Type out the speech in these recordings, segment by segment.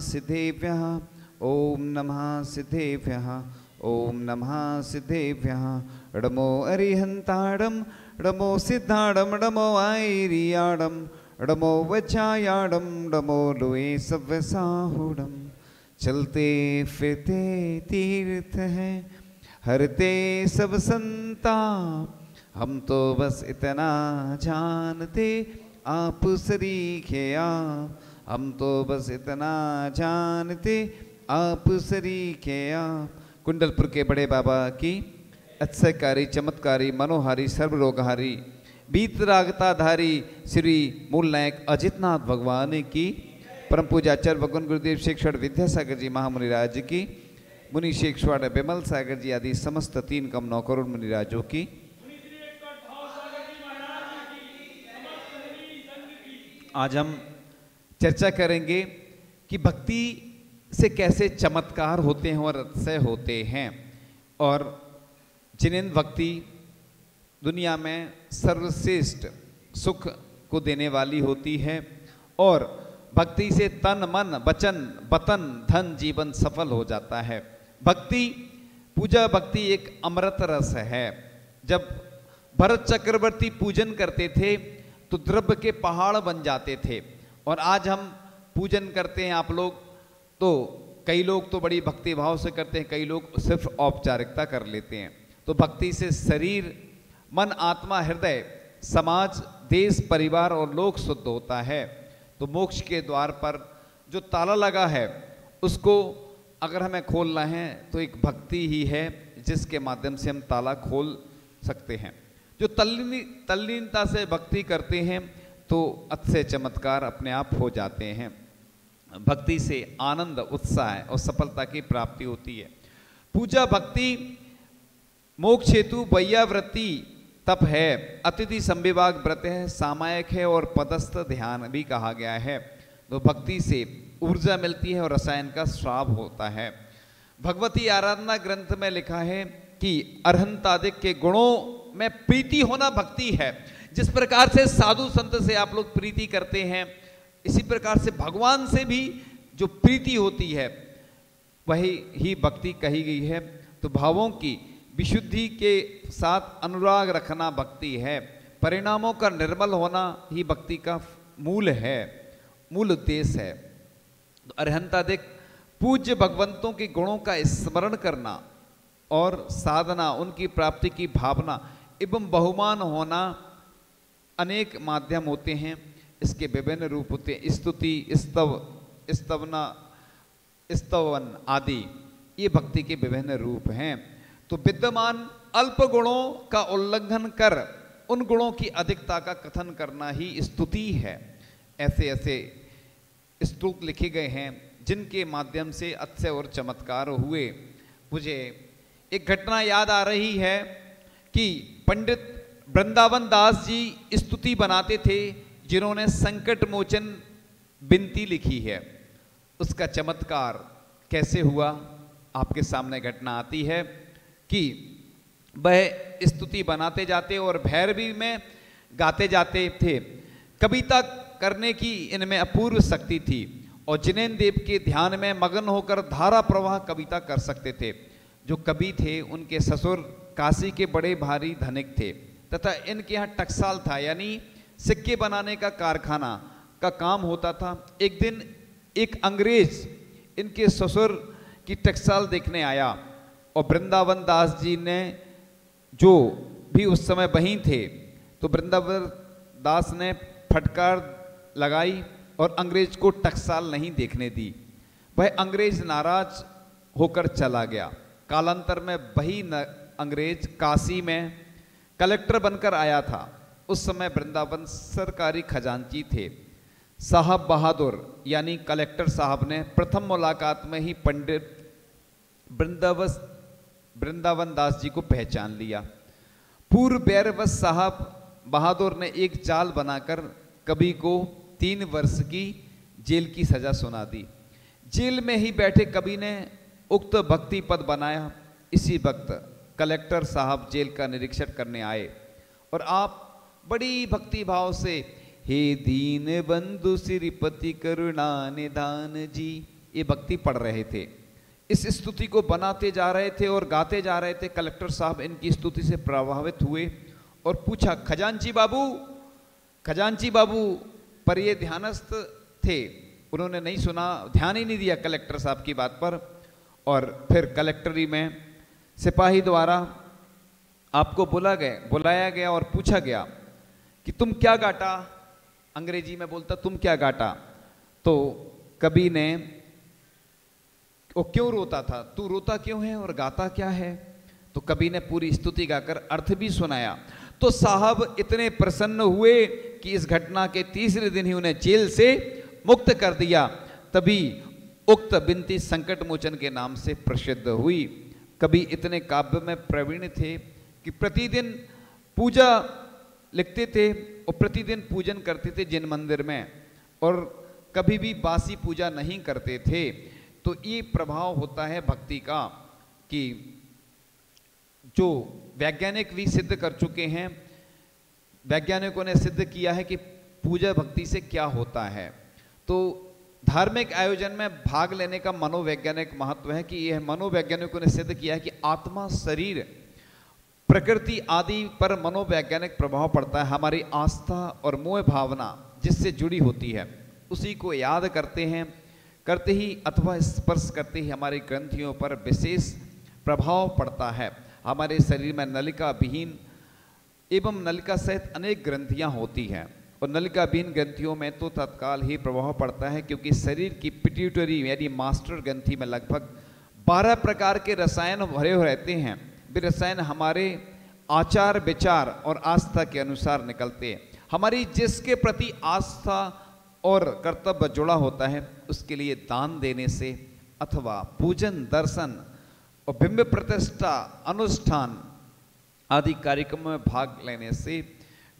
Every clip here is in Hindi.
सिद्धेभ्यः ओम नमः सिद्धेभ्यः ओम नमः सिद्धेभ्यः। डमो अरिहंताडम डमो सिद्धाडम डमो आयरियाडम डमो वचायाडम डमो लोए सव्यसाहुडम। चलते फिरते तीर्थ हैं हरते सब संताप, हम तो बस इतना जानते आप सरीखे आप, हम तो बस इतना जानते आप सरीखे आप। कुंडलपुर के बड़े बाबा की अत्सकारी चमत्कारी मनोहारी सर्वरोगहारी बीतरागताधारी श्री मूल नायक अजितनाथ भगवान की परम पूजाचार्य भगवान गुरुदेव शेखर विद्यासागर जी महामुनिराज की, मुनि शेखर बिमल सागर जी आदि समस्त 3 करोड़ मुनिराजों की, आज हम चर्चा करेंगे कि भक्ति से कैसे चमत्कार होते हैं और अतिशय होते हैं, और जिनेन्द्र भक्ति दुनिया में सर्वश्रेष्ठ सुख को देने वाली होती है, और भक्ति से तन मन वचन वतन धन जीवन सफल हो जाता है। भक्ति पूजा भक्ति एक अमृत रस है। जब भरत चक्रवर्ती पूजन करते थे तो द्रव्य के पहाड़ बन जाते थे, और आज हम पूजन करते हैं आप लोग, तो कई लोग तो बड़ी भक्ति भाव से करते हैं, कई लोग सिर्फ औपचारिकता कर लेते हैं। तो भक्ति से शरीर मन आत्मा हृदय समाज देश परिवार और लोक शुद्ध होता है। तो मोक्ष के द्वार पर जो ताला लगा है उसको अगर हमें खोलना है तो एक भक्ति ही है जिसके माध्यम से हम ताला खोल सकते हैं। जो तल्लीनता से भक्ति करते हैं तो अतिशय चमत्कार अपने आप हो जाते हैं। भक्ति से आनंद उत्साह और सफलता की प्राप्ति होती है। पूजा भक्ति मोक्ष हेतु वैयावृत्ति तप है, अतिथि संविभाग व्रत है, सामायिक है और पदस्थ ध्यान भी कहा गया है। तो भक्ति से ऊर्जा मिलती है और रसायन का स्राव होता है। भगवती आराधना ग्रंथ में लिखा है कि अरहंतादिक के गुणों में प्रीति होना भक्ति है। जिस प्रकार से साधु संत से आप लोग प्रीति करते हैं, इसी प्रकार से भगवान से भी जो प्रीति होती है वही ही भक्ति कही गई है। तो भावों की विशुद्धि के साथ अनुराग रखना भक्ति है। परिणामों का निर्मल होना ही भक्ति का मूल है, मूल उद्देश्य है। तो अरहंतादिक पूज्य भगवंतों के गुणों का स्मरण करना और साधना, उनकी प्राप्ति की भावना एवं बहुमान होना अनेक माध्यम होते हैं। इसके विभिन्न रूप होते हैं, स्तुति, स्तवना, स्तवन आदि, ये भक्ति के विभिन्न रूप हैं। तो विद्यमान अल्प गुणों का उल्लंघन कर उन गुणों की अधिकता का कथन करना ही स्तुति है। ऐसे ऐसे स्तुत लिखे गए हैं जिनके माध्यम से अतिशय और चमत्कार हुए। मुझे एक घटना याद आ रही है कि पंडित वृंदावन दास जी स्तुति बनाते थे, जिन्होंने संकट मोचन बिनती लिखी है। उसका चमत्कार कैसे हुआ आपके सामने घटना आती है कि वह स्तुति बनाते जाते और भैरवी में गाते जाते थे। कविता करने की इनमें अपूर्व शक्ति थी और जिनेन्द्र देव के ध्यान में मगन होकर धारा प्रवाह कविता कर सकते थे। जो कवि थे उनके ससुर काशी के बड़े भारी धनिक थे तथा इनके यहाँ टकसाल था, यानी सिक्के बनाने का कारखाना का काम होता था। एक दिन एक अंग्रेज इनके ससुर की टकसाल देखने आया और वृंदावन दास जी ने, जो भी उस समय वहीं थे, तो वृंदावन दास ने फटकार लगाई और अंग्रेज को टकसाल नहीं देखने दी। वह अंग्रेज नाराज होकर चला गया। कालांतर में वही अंग्रेज काशी में कलेक्टर बनकर आया था। उस समय वृंदावन सरकारी खजांची थे। साहब बहादुर यानी कलेक्टर साहब ने प्रथम मुलाकात में ही पंडित वृंदावन दास जी को पहचान लिया। पूर्व बैरवस साहब बहादुर ने एक चाल बनाकर कवि को 3 वर्ष की जेल की सजा सुना दी। जेल में ही बैठे कवि ने उक्त भक्ति पद बनाया। इसी वक्त कलेक्टर साहब जेल का निरीक्षण करने आए और आप बड़ी भक्ति भाव से हे दीन बंधु श्रीपति करुणा निधान जी, ये भक्ति पढ़ रहे थे, इस स्तुति को बनाते जा रहे थे और गाते जा रहे थे। कलेक्टर साहब इनकी स्तुति से प्रभावित हुए और पूछा, खजांची बाबू, पर ये ध्यानस्थ थे, उन्होंने नहीं सुना, ध्यान ही नहीं दिया कलेक्टर साहब की बात पर। और फिर कलेक्टरी में सिपाही द्वारा आपको बुलाया गया और पूछा गया कि तुम क्या गाटा। अंग्रेजी में बोलता, तुम क्या गाटा। तो कवि ने, वो क्यों रोता था, तू रोता क्यों है और गाता क्या है। तो कवि ने पूरी स्तुति गाकर अर्थ भी सुनाया। तो साहब इतने प्रसन्न हुए कि इस घटना के तीसरे दिन ही उन्हें जेल से मुक्त कर दिया। तभी उक्त बिनती संकट मोचन के नाम से प्रसिद्ध हुई। कवि इतने काव्य में प्रवीण थे कि प्रतिदिन पूजा लिखते थे और प्रतिदिन पूजन करते थे जिन मंदिर में, और कभी भी बासी पूजा नहीं करते थे। तो ये प्रभाव होता है भक्ति का कि जो वैज्ञानिक भी सिद्ध कर चुके हैं, वैज्ञानिकों ने सिद्ध किया है कि पूजा भक्ति से क्या होता है। तो धार्मिक आयोजन में भाग लेने का मनोवैज्ञानिक महत्व है कि यह मनोवैज्ञानिकों ने सिद्ध किया है कि आत्मा, शरीर, प्रकृति आदि पर मनोवैज्ञानिक प्रभाव पड़ता है। हमारी आस्था और मोह भावना जिससे जुड़ी होती है, उसी को याद करते ही अथवा स्पर्श करते ही हमारी ग्रंथियों पर विशेष प्रभाव पड़ता है। हमारे शरीर में नलिका विहीन एवं नलिका सहित अनेक ग्रंथियां होती हैं, और नलिका विहीन ग्रंथियों में तो तत्काल ही प्रभाव पड़ता है, क्योंकि शरीर की पिट्यूटरी यानी मास्टर ग्रंथि में लगभग 12 प्रकार के रसायन भरे हुए रहते हैं। वे रसायन हमारे आचार, विचार और आस्था के अनुसार निकलते हैं। हमारी जिसके प्रति आस्था और कर्तव्य जुड़ा होता है, उसके लिए दान देने से अथवा पूजन, दर्शन और बिंब प्रतिष्ठा, अनुष्ठान आदि कार्यक्रमों में भाग लेने से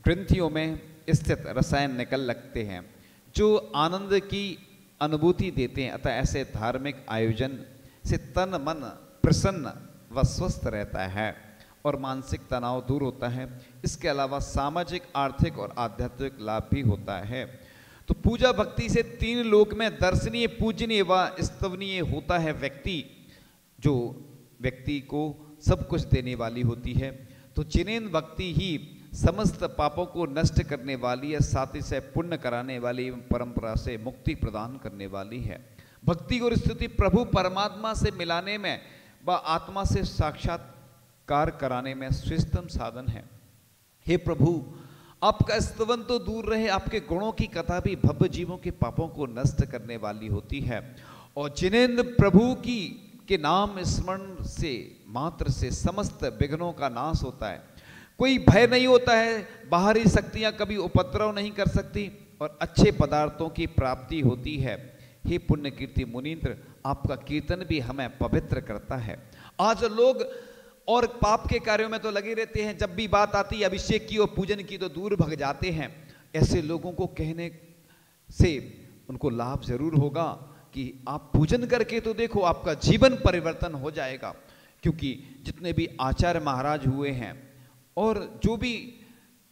ग्रंथियों में स्थित रसायन निकल लगते हैं जो आनंद की अनुभूति देते हैं। अतः ऐसे धार्मिक आयोजन से तन मन प्रसन्न व स्वस्थ रहता है और मानसिक तनाव दूर होता है। इसके अलावा सामाजिक, आर्थिक और आध्यात्मिक लाभ भी होता है। तो पूजा भक्ति से 3 लोक में दर्शनीय, पूजनीय व स्तवनीय होता है व्यक्ति, जो व्यक्ति को सब कुछ देने वाली होती है। तो जिनेन्द्र भक्ति ही समस्त पापों को नष्ट करने वाली है, साथ ही से पुण्य कराने वाली एवं परंपरा से मुक्ति प्रदान करने वाली है। भक्ति और स्तुति प्रभु परमात्मा से मिलाने में व आत्मा से साक्षात्कार कराने में श्रेष्ठतम साधन है। हे प्रभु, आपका स्तवन तो दूर रहे, आपके गुणों की कथा भी भव्य जीवों के पापों को नष्ट करने वाली होती है। और जिनेन्द्र प्रभु के नाम स्मरण से मात्र से समस्त विघ्नों का नाश होता है। कोई भय नहीं होता है, बाहरी शक्तियां कभी उपद्रव नहीं कर सकती और अच्छे पदार्थों की प्राप्ति होती है। हे पुण्य कीर्ति मुनीन्द्र, आपका कीर्तन भी हमें पवित्र करता है। आज लोग और पाप के कार्यों में तो लगे रहते हैं, जब भी बात आती है अभिषेक की और पूजन की तो दूर भग जाते हैं। ऐसे लोगों को कहने से उनको लाभ जरूर होगा कि आप पूजन करके तो देखो, आपका जीवन परिवर्तन हो जाएगा। क्योंकि जितने भी आचार्य महाराज हुए हैं और जो भी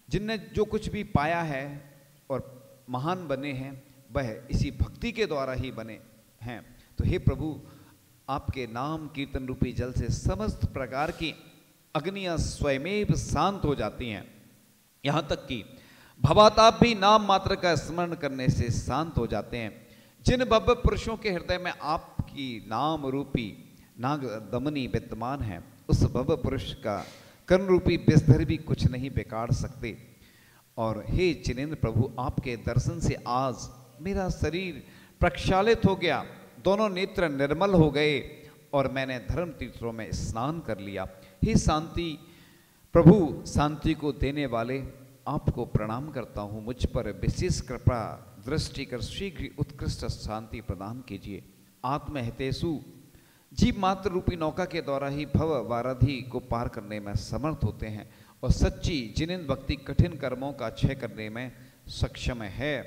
जिनने जो कुछ भी पाया है और महान बने हैं, वह इसी भक्ति के द्वारा ही बने हैं। तो हे प्रभु, आपके नाम कीर्तन रूपी जल से समस्त प्रकार की अग्नियां स्वयमेव शांत हो जाती हैं। यहाँ तक कि भवाताप भी नाम मात्र का स्मरण करने से शांत हो जाते हैं। जिन भव्य पुरुषों के हृदय में आपकी नाम रूपी नाग दमनी विद्यमान है, उस भव्य पुरुष का कर्ण रूपी विषधर भी कुछ नहीं बिगाड़ सकते। और हे जिनेन्द्र प्रभु, आपके दर्शन से आज मेरा शरीर प्रक्षालित हो गया, दोनों नेत्र निर्मल हो गए और मैंने धर्म तीर्थों में स्नान कर लिया। हे शांति प्रभु, शांति को देने वाले, आपको प्रणाम करता हूँ। मुझ पर विशेष कृपा दृष्टि कर शीघ्र उत्कृष्ट शांति प्रदान कीजिए। आत्महितेषु, जीव मात्र रूपी नौका के द्वारा ही भव वाराधि को पार करने में समर्थ होते हैं और सच्ची जिनेन्द्र भक्ति कठिन कर्मों का क्षय करने में सक्षम है।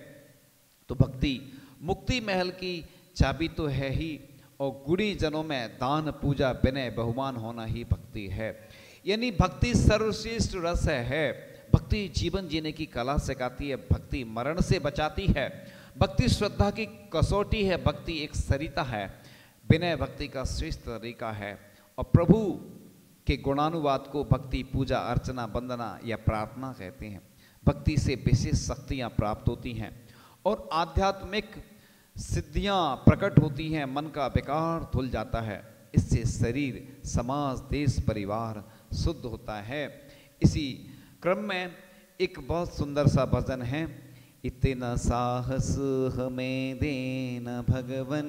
तो भक्ति मुक्ति महल की चाबी तो है ही, और गुणी जनों में दान, पूजा, विनय, बहुमान होना ही भक्ति है। यानी भक्ति सर्वश्रेष्ठ रस है। भक्ति जीवन जीने की कला सिखाती है, भक्ति मरण से बचाती है, भक्ति श्रद्धा की कसौटी है, भक्ति एक सरिता है, विनय भक्ति का श्रेष्ठ तरीका है। और प्रभु के गुणानुवाद को भक्ति, पूजा, अर्चना, वंदना या प्रार्थना कहते हैं। भक्ति से विशेष शक्तियाँ प्राप्त होती हैं और आध्यात्मिक सिद्धियाँ प्रकट होती हैं, मन का विकार धुल जाता है। इससे शरीर, समाज, देश, परिवार शुद्ध होता है। इसी क्रम में एक बहुत सुंदर सा भजन है। इतना साहस हमें देना भगवन,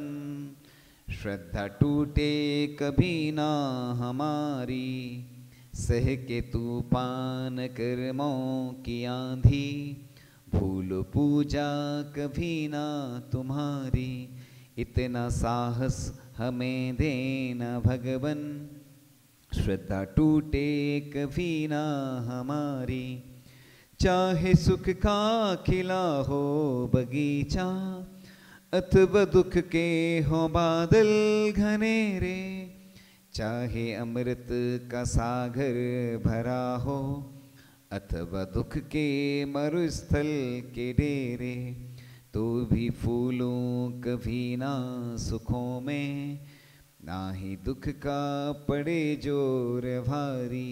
श्रद्धा टूटे कभी ना हमारी, सह के तूफान कर्मों की आंधी, भूल पूजा कभी ना तुम्हारी। इतना साहस हमें देना भगवन, श्रद्धा टूटे कभी ना हमारी। चाहे सुख का खिला हो बगीचा, अथवा दुख के हो बादल घनेरे, चाहे अमृत का सागर भरा हो, अथवा दुख के मरुस्थल के डेरे, तो भी फूलों कभी ना सुखों में, ना ही दुख का पड़े जोर भारी,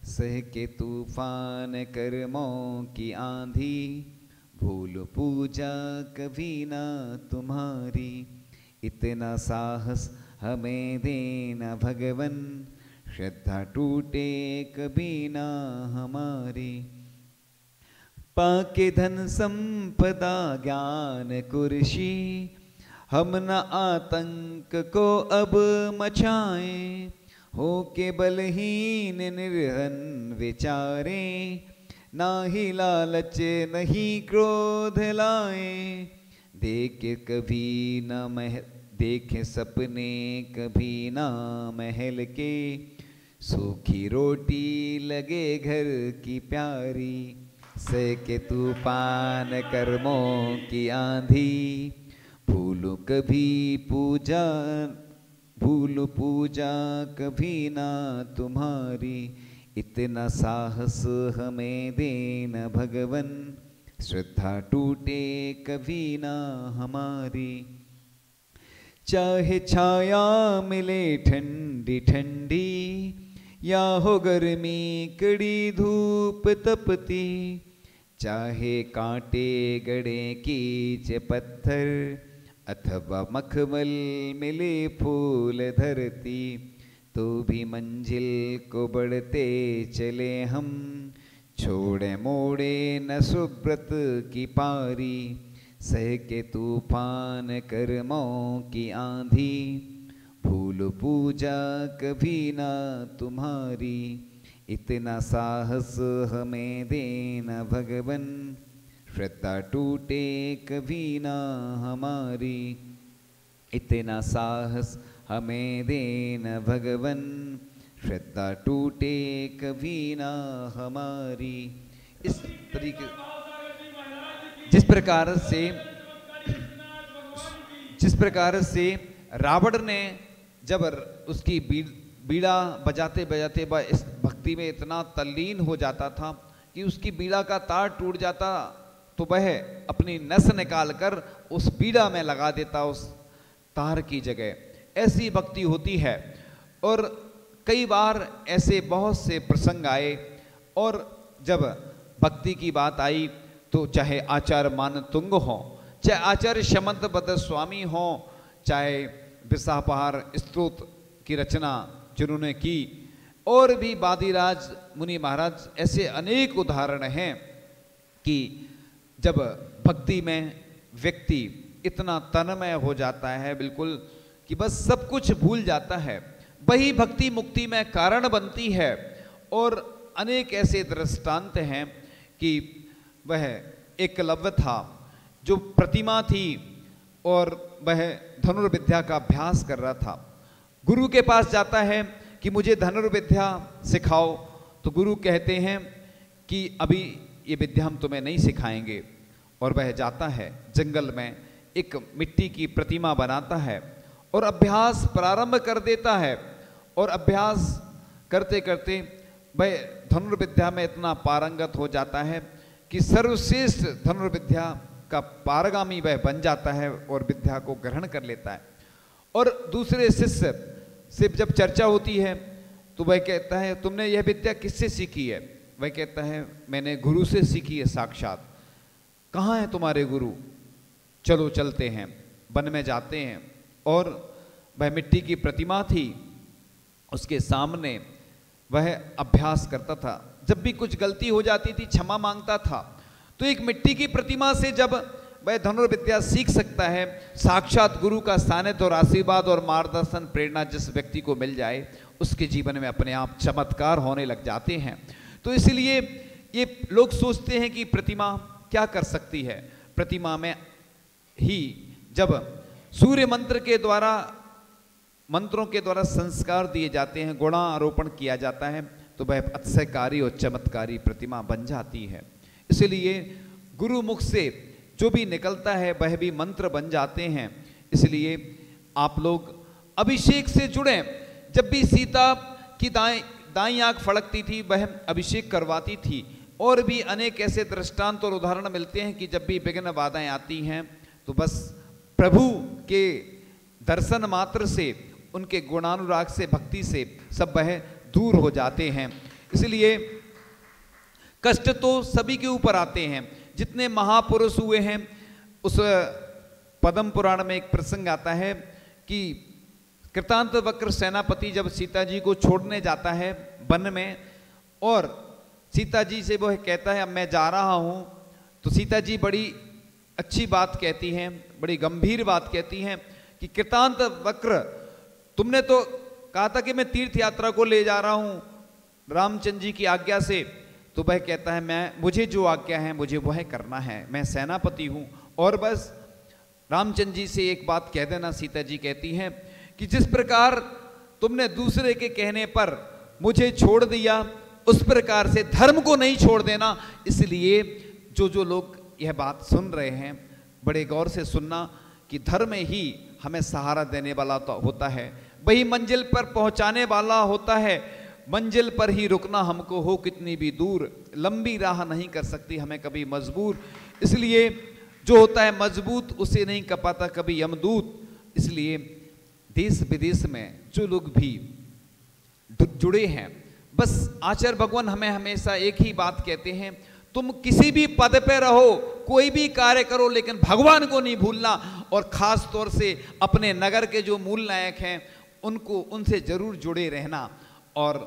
सह के तूफान कर्मों की आंधी, भूल पूजा कभी ना तुम्हारी। इतना साहस हमें देना भगवन, श्रद्धा टूटे कभी ना हमारी। पाके धन संपदा ज्ञान कुर्सी, हम न आतंक को अब मचाएं, हो के बलहीन निर्हन विचारे, ना ही लालच नहीं क्रोध लाए, देखे कभी न देखे सपने कभी ना महल के, सूखी रोटी लगे घर की प्यारी, सह के तूफान कर्मों की आंधी, भूलो कभी पूजा, भूल पूजा कभी ना तुम्हारी। इतना साहस हमें देना भगवन, श्रद्धा टूटे कभी ना हमारी। चाहे छाया मिले ठंडी ठंडी, या हो गर्मी कड़ी धूप तपती, चाहे कांटे गड़े कीच पत्थर, अथवा मखमल मिले फूल धरती, तो भी मंजिल को बढ़ते चले हम, छोड़े मोड़े न सुब्रत की पारी, सह के तूफान कर्मों की आंधी, भूल पूजा कभी ना तुम्हारी। इतना साहस हमें देना भगवन, श्रद्धा टूटे कभी ना हमारी। इतना साहस हमें देना भगवन, श्रद्धा टूटे कभी ना हमारी। इस तरीके जिस प्रकार से रावण ने जब उसकी बीड़ा बजाते बजाते वह इस भक्ति में इतना तल्लीन हो जाता था कि उसकी बीड़ा का तार टूट जाता, तो वह अपनी नस निकालकर उस बीड़ा में लगा देता उस तार की जगह। ऐसी भक्ति होती है। और कई बार ऐसे बहुत से प्रसंग आए, और जब भक्ति की बात आई तो चाहे आचार्य मानतुंग हो, चाहे आचार्य शमंत भद्र स्वामी हो, चाहे विसापहार स्तोत्र की रचना जिन्होंने की, और भी वादिराज मुनि महाराज, ऐसे अनेक उदाहरण हैं कि जब भक्ति में व्यक्ति इतना तन्मय हो जाता है बिल्कुल कि बस सब कुछ भूल जाता है, वही भक्ति मुक्ति में कारण बनती है। और अनेक ऐसे दृष्टांत हैं कि वह एकलव्य था जो प्रतिमा थी और वह धनुर्विद्या का अभ्यास कर रहा था। गुरु के पास जाता है कि मुझे धनुर्विद्या सिखाओ, तो गुरु कहते हैं कि अभी ये विद्या हम तुम्हें नहीं सिखाएंगे। और वह जाता है जंगल में, एक मिट्टी की प्रतिमा बनाता है और अभ्यास प्रारंभ कर देता है। और अभ्यास करते करते वह धनुर्विद्या में इतना पारंगत हो जाता है कि सर्वश्रेष्ठ धनुर्विद्या का पारगामी वह बन जाता है और विद्या को ग्रहण कर लेता है। और दूसरे शिष्य से जब चर्चा होती है तो वह कहता है तुमने यह विद्या किससे सीखी है? वह कहता है मैंने गुरु से सीखी है साक्षात। कहाँ है तुम्हारे गुरु? चलो चलते हैं। वन में जाते हैं और वह मिट्टी की प्रतिमा थी, उसके सामने वह अभ्यास करता था। जब भी कुछ गलती हो जाती थी क्षमा मांगता था। तो एक मिट्टी की प्रतिमा से जब वह धनुर्विद्या सीख सकता है, साक्षात गुरु का सानिध्य और आशीर्वाद और मार्गदर्शन प्रेरणा जिस व्यक्ति को मिल जाए उसके जीवन में अपने आप चमत्कार होने लग जाते हैं। तो इसलिए ये लोग सोचते हैं कि प्रतिमा क्या कर सकती है। प्रतिमा में ही जब सूर्य मंत्र के द्वारा, मंत्रों के द्वारा संस्कार दिए जाते हैं, गुणारोपण किया जाता है, तो वह अतिशयकारी और चमत्कारी प्रतिमा बन जाती है। इसलिए गुरु मुख से जो भी निकलता है वह भी मंत्र बन जाते हैं। इसलिए आप लोग अभिषेक से जुड़ें। जब भी सीता की दाईं आंख फड़कती थी वह अभिषेक करवाती थी। और भी अनेक ऐसे दृष्टांत और उदाहरण मिलते हैं कि जब भी विघ्न बाधाएं आती हैं तो बस प्रभु के दर्शन मात्र से, उनके गुणानुराग से, भक्ति से सब वह दूर हो जाते हैं। इसलिए कष्ट तो सभी के ऊपर आते हैं। जितने महापुरुष हुए हैं, उस पद्म पुराण में एक प्रसंग आता है कि कृतांत वक्र सेनापति जब सीता जी को छोड़ने जाता है वन में और सीता जी से वो कहता है अब मैं जा रहा हूं, तो सीता जी बड़ी अच्छी बात कहती हैं, बड़ी गंभीर बात कहती हैं कि कृतांत वक्र तुमने तो कहा था कि मैं तीर्थ यात्रा को ले जा रहा हूं रामचंद्र जी की आज्ञा से। तो वह कहता है मुझे जो आज्ञा है मुझे वह करना है, मैं सेनापति हूं और बस रामचंद्र जी से एक बात कह देना। सीता जी कहती हैं कि जिस प्रकार तुमने दूसरे के कहने पर मुझे छोड़ दिया उस प्रकार से धर्म को नहीं छोड़ देना। इसलिए जो लोग यह बात सुन रहे हैं बड़े गौर से सुनना कि धर्म ही हमें सहारा देने वाला तो होता है, वही मंजिल पर पहुंचाने वाला होता है। मंजिल पर ही रुकना हमको हो कितनी भी दूर, लंबी राह नहीं कर सकती हमें कभी मजबूर। इसलिए जो होता है मजबूत उसे नहीं कपाता कभी यमदूत। इसलिए देश विदेश में जो लोग भी जुड़े हैं, बस आचार्य भगवान हमें हमेशा एक ही बात कहते हैं, तुम किसी भी पद पे रहो, कोई भी कार्य करो, लेकिन भगवान को नहीं भूलना। और खास तौर से अपने नगर के जो मूल नायक हैं उनसे जरूर जुड़े रहना। और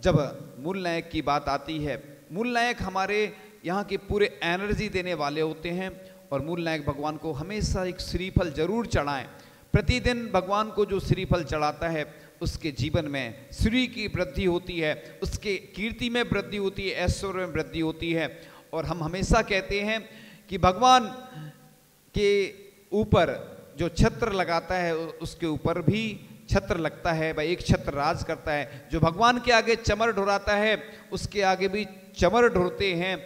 जब मूल नायक की बात आती है, मूल नायक हमारे यहाँ के पूरे एनर्जी देने वाले होते हैं। और मूल नायक भगवान को हमेशा एक श्रीफल जरूर चढ़ाएं। प्रतिदिन भगवान को जो श्रीफल चढ़ाता है उसके जीवन में श्री की वृद्धि होती है, उसके कीर्ति में वृद्धि होती है, ऐश्वर्य में वृद्धि होती है। और हम हमेशा कहते हैं कि भगवान के ऊपर जो छत्र लगाता है उसके ऊपर भी छत्र लगता है, वह एक छत्र राज करता है। जो भगवान के आगे चमर ढुराता है उसके आगे भी चमर ढुरते हैं।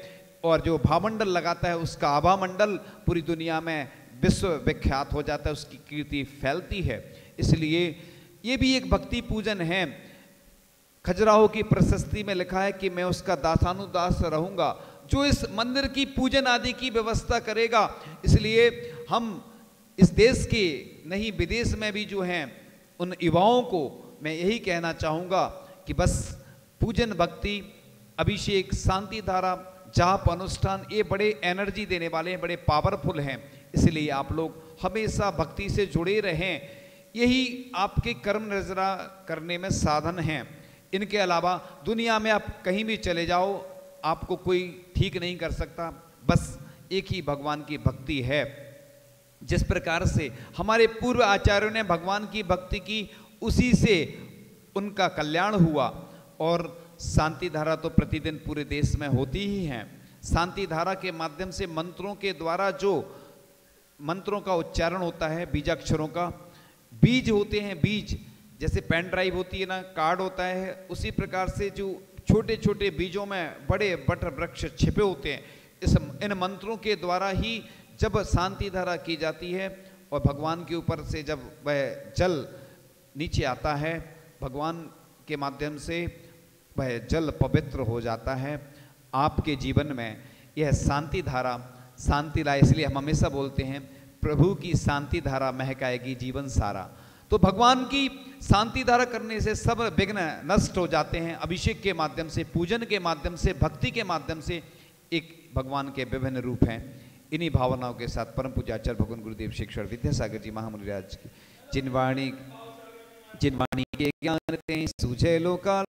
और जो भामंडल लगाता है उसका आभा मंडल पूरी दुनिया में विश्व विख्यात हो जाता है, उसकी कीर्ति फैलती है। इसलिए ये भी एक भक्ति पूजन है। खजुराहो की प्रशस्ति में लिखा है कि मैं उसका दासानुदास रहूंगा जो इस मंदिर की पूजन आदि की व्यवस्था करेगा। इसलिए हम इस देश के नहीं विदेश में भी जो हैं उन युवाओं को मैं यही कहना चाहूँगा कि बस पूजन, भक्ति, अभिषेक, शांति धारा, जाप, अनुष्ठान ये बड़े एनर्जी देने वाले हैं, बड़े पावरफुल हैं। इसलिए आप लोग हमेशा भक्ति से जुड़े रहें। यही आपके कर्म निर्जरा करने में साधन हैं। इनके अलावा दुनिया में आप कहीं भी चले जाओ आपको कोई ठीक नहीं कर सकता। बस एक ही भगवान की भक्ति है। जिस प्रकार से हमारे पूर्व आचार्यों ने भगवान की भक्ति की उसी से उनका कल्याण हुआ। और शांति धारा तो प्रतिदिन पूरे देश में होती ही है। शांति धारा के माध्यम से मंत्रों के द्वारा जो मंत्रों का उच्चारण होता है, बीजाक्षरों का, बीज होते हैं, बीज जैसे पेन ड्राइव होती है ना, कार्ड होता है, उसी प्रकार से जो छोटे छोटे बीजों में बड़े बट वृक्ष छिपे होते हैं। इन मंत्रों के द्वारा ही जब शांति धारा की जाती है और भगवान के ऊपर से जब वह जल नीचे आता है, भगवान के माध्यम से वह जल पवित्र हो जाता है। आपके जीवन में यह शांति धारा शांति लाए। इसलिए हम हमेशा बोलते हैं प्रभु की शांति धारा महकाएगी जीवन सारा। तो भगवान की शांति धारा करने से सब विघ्न नष्ट हो जाते हैं। अभिषेक के माध्यम से, पूजन के माध्यम से, भक्ति के माध्यम से एक भगवान के विभिन्न रूप हैं। इन्हीं भावनाओं के साथ परम पूज्याचार्य भगवान गुरुदेव शिक्षण विद्यासागर जी महामुनिराज की जिनवाणी के ज्ञान ते सूझे लोका